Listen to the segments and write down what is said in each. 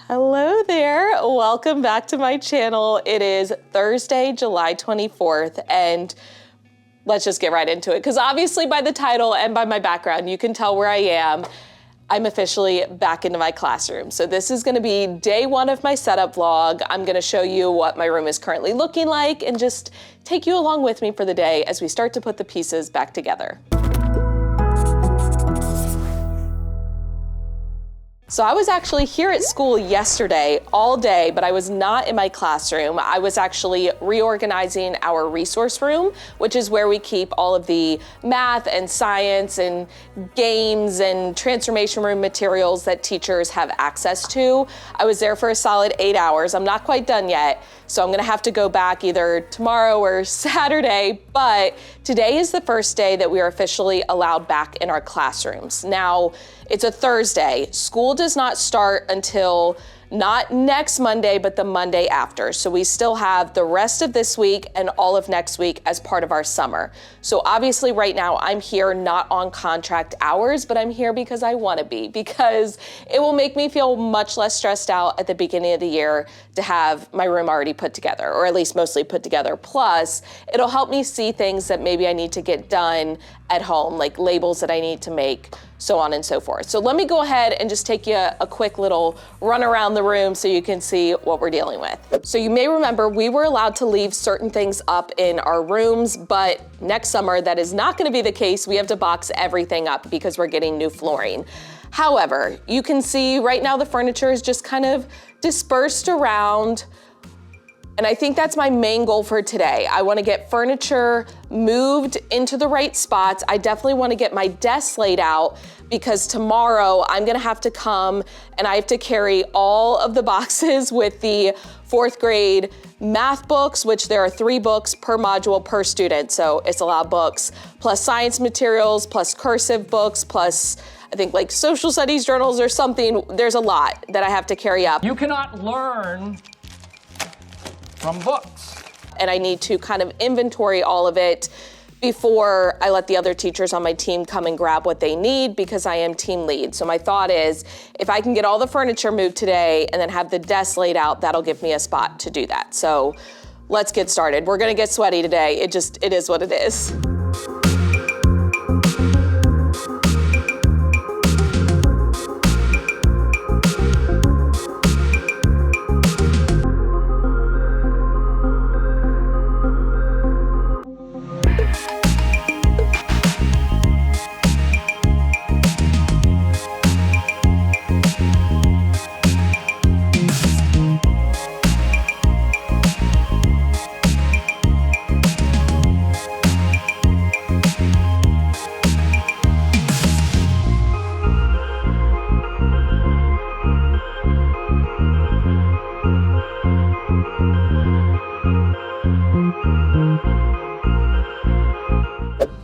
Hello there, welcome back to my channel. It is Thursday, July 24th, and let's just get right into it, because obviously by the title and by my background, you can tell where I am. I'm officially back into my classroom. So this is gonna be day one of my setup vlog. I'm gonna show you what my room is currently looking like and just take you along with me for the day as we start to put the pieces back together. So I was actually here at school yesterday all day, but I was not in my classroom. I was actually reorganizing our resource room, which is where we keep all of the math and science and games and transformation room materials that teachers have access to. I was there for a solid 8 hours. I'm not quite done yet, so I'm gonna have to go back either tomorrow or Saturday, but today is the first day that we are officially allowed back in our classrooms. Now, it's a Thursday. School does not start until not next Monday, but the Monday after. So we still have the rest of this week and all of next week as part of our summer. So obviously right now I'm here not on contract hours, but I'm here because I want to be, because it will make me feel much less stressed out at the beginning of the year to have my room already put together, or at least mostly put together. Plus, it'll help me see things that maybe I need to get done at home, like labels that I need to make, so on and so forth. So let me go ahead and just take you a quick little run around the room so you can see what we're dealing with. So you may remember we were allowed to leave certain things up in our rooms, but next summer that is not going to be the case. We have to box everything up because we're getting new flooring. However, you can see right now the furniture is just kind of dispersed around. And I think that's my main goal for today. I want to get furniture moved into the right spots. I definitely want to get my desk laid out, because tomorrow I'm going to have to come and I have to carry all of the boxes with the 4th grade math books, which there are 3 books per module per student. So it's a lot of books, plus science materials, plus cursive books, plus I think like social studies journals or something. There's a lot that I have to carry up. You cannot learn from books. And I need to kind of inventory all of it before I let the other teachers on my team come and grab what they need, because I am team lead. So my thought is, if I can get all the furniture moved today and then have the desk laid out, that'll give me a spot to do that. So let's get started. We're gonna get sweaty today. It is what it is.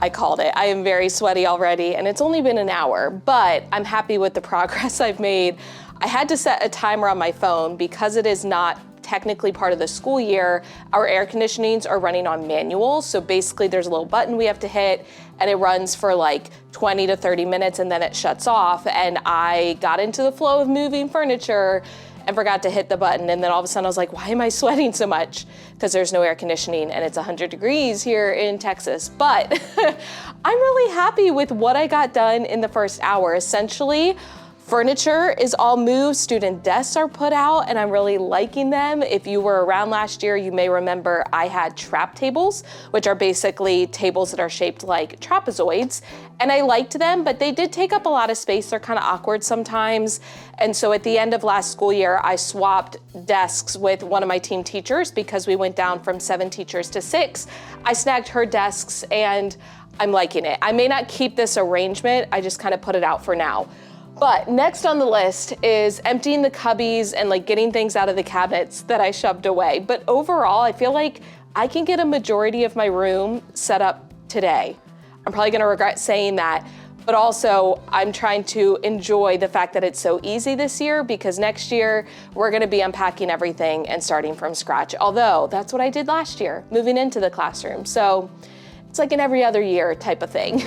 I called it. I am very sweaty already, and it's only been an hour, but I'm happy with the progress I've made. I had to set a timer on my phone because it is not technically part of the school year. Our air conditionings are running on manual, so basically there's a little button we have to hit, and it runs for like 20 to 30 minutes, and then it shuts off. And I got into the flow of moving furniture and forgot to hit the button. And then all of a sudden I was like, why am I sweating so much? Because there's no air conditioning and it's 100 degrees here in Texas. But I'm really happy with what I got done in the first hour. Essentially, furniture is all moved, student desks are put out, and I'm really liking them. If you were around last year, you may remember I had trap tables, which are basically tables that are shaped like trapezoids. And I liked them, but they did take up a lot of space. They're kind of awkward sometimes. And so at the end of last school year, I swapped desks with one of my team teachers because we went down from 7 teachers to 6. I snagged her desks and I'm liking it. I may not keep this arrangement. I just kind of put it out for now. But next on the list is emptying the cubbies and like getting things out of the cabinets that I shoved away. But overall, I feel like I can get a majority of my room set up today. I'm probably gonna regret saying that, but also I'm trying to enjoy the fact that it's so easy this year, because next year we're gonna be unpacking everything and starting from scratch. Although that's what I did last year, moving into the classroom. So it's like an every other year type of thing.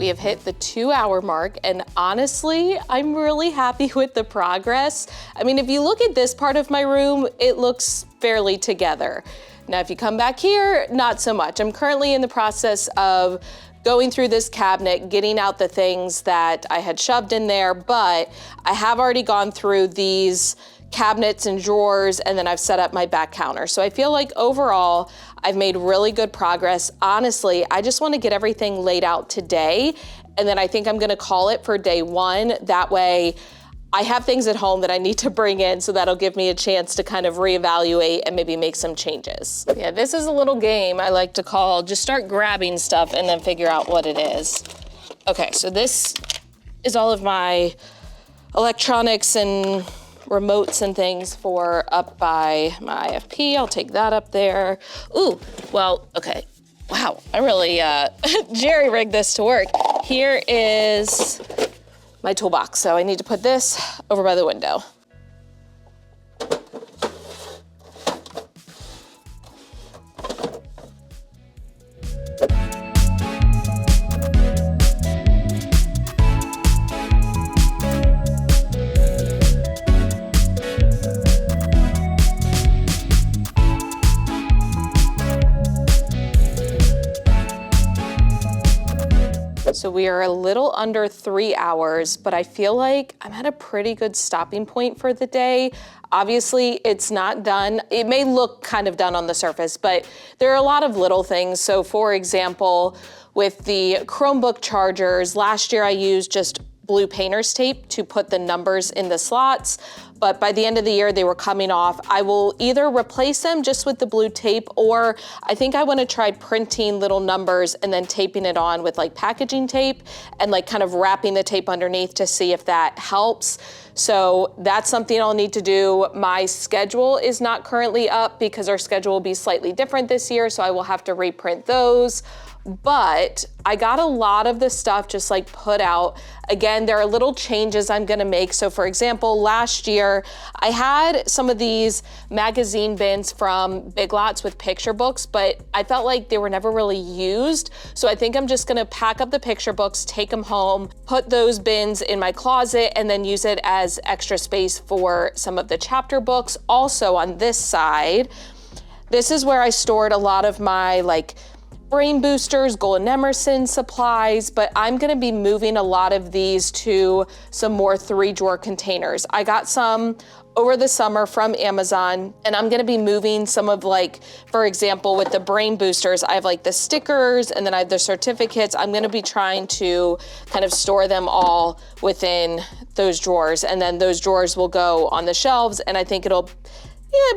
We have hit the 2-hour mark, and honestly, I'm really happy with the progress. I mean, if you look at this part of my room, it looks fairly together. Now, if you come back here, not so much. I'm currently in the process of going through this cabinet, getting out the things that I had shoved in there, but I have already gone through these cabinets and drawers, and then I've set up my back counter. So I feel like overall, I've made really good progress. Honestly, I just want to get everything laid out today, and then I think I'm gonna call it for day one. That way, I have things at home that I need to bring in, so that'll give me a chance to kind of reevaluate and maybe make some changes. Yeah, this is a little game I like to call just start grabbing stuff and then figure out what it is. Okay, so this is all of my electronics and remotes and things for up by my IFP. I'll take that up there. Ooh, well, okay. Wow, I really jerry-rigged this to work. Here is my toolbox. So I need to put this over by the window. So we are a little under 3 hours, but I feel like I'm at a pretty good stopping point for the day. Obviously, it's not done. It may look kind of done on the surface, but there are a lot of little things. So for example, with the Chromebook chargers, last year I used just blue painter's tape to put the numbers in the slots, but by the end of the year they were coming off. I will either replace them just with the blue tape, or I think I want to try printing little numbers and then taping it on with like packaging tape and like kind of wrapping the tape underneath to see if that helps. So that's something I'll need to do. My schedule is not currently up because our schedule will be slightly different this year, so I will have to reprint those. But I got a lot of the stuff just like put out. Again, there are little changes I'm gonna make. So for example, last year, I had some of these magazine bins from Big Lots with picture books, but I felt like they were never really used. So I think I'm just gonna pack up the picture books, take them home, put those bins in my closet, and then use it as extra space for some of the chapter books. Also on this side, this is where I stored a lot of my like brain boosters, Golden Emerson supplies, but I'm gonna be moving a lot of these to some more 3-drawer containers. I got some over the summer from Amazon, and I'm gonna be moving some of like, for example, with the brain boosters, I have like the stickers and then I have the certificates. I'm gonna be trying to kind of store them all within those drawers, and then those drawers will go on the shelves, and I think it'll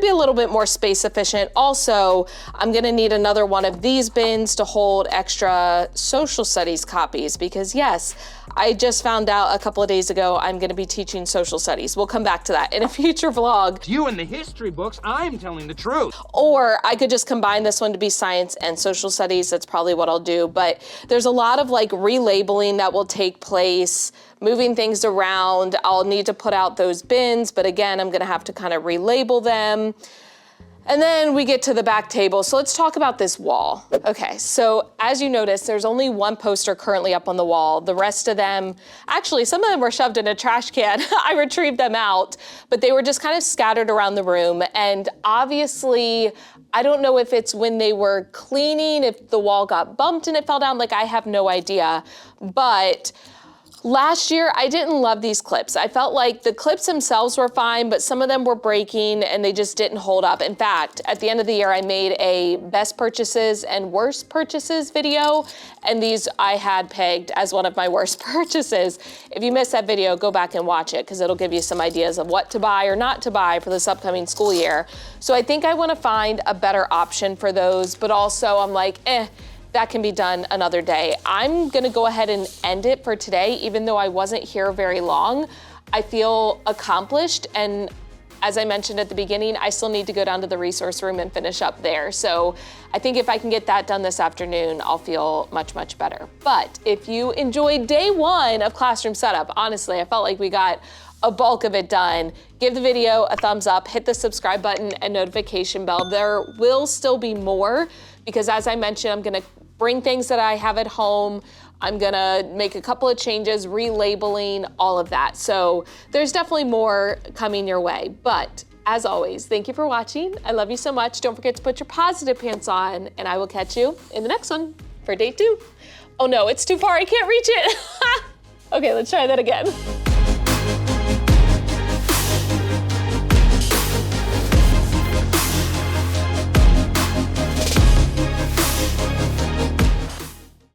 be a little bit more space efficient. Also, I'm gonna need another one of these bins to hold extra social studies copies because yes, I just found out a couple of days ago I'm gonna be teaching social studies. We'll come back to that in a future vlog. You and the history books, I'm telling the truth. Or I could just combine this one to be science and social studies. That's probably what I'll do. But there's a lot of like relabeling that will take place, moving things around. I'll need to put out those bins, but again, I'm gonna have to kind of relabel them. And then we get to the back table. So let's talk about this wall. Okay, so as you notice, there's only one poster currently up on the wall. The rest of them, actually some of them were shoved in a trash can. I retrieved them out, but they were just kind of scattered around the room. And obviously, I don't know if it's when they were cleaning, if the wall got bumped and it fell down, like I have no idea. But last year, I didn't love these clips. I felt like the clips themselves were fine, but some of them were breaking and they just didn't hold up. In fact, at the end of the year, I made a best purchases and worst purchases video, and these I had pegged as one of my worst purchases. If you missed that video, go back and watch it because it'll give you some ideas of what to buy or not to buy for this upcoming school year. So I think I wanna find a better option for those, but also I'm like, that can be done another day. I'm gonna go ahead and end it for today, even though I wasn't here very long. I feel accomplished, and as I mentioned at the beginning, I still need to go down to the resource room and finish up there. So I think if I can get that done this afternoon, I'll feel much, much better. But if you enjoyed day one of classroom setup, honestly, I felt like we got a bulk of it done. Give the video a thumbs up, hit the subscribe button and notification bell. There will still be more because as I mentioned, I'm gonna bring things that I have at home, I'm gonna make a couple of changes, relabeling, all of that. So there's definitely more coming your way. But as always, thank you for watching. I love you so much. Don't forget to put your positive pants on, and I will catch you in the next one for day 2. Oh no, it's too far, I can't reach it. Okay, let's try that again.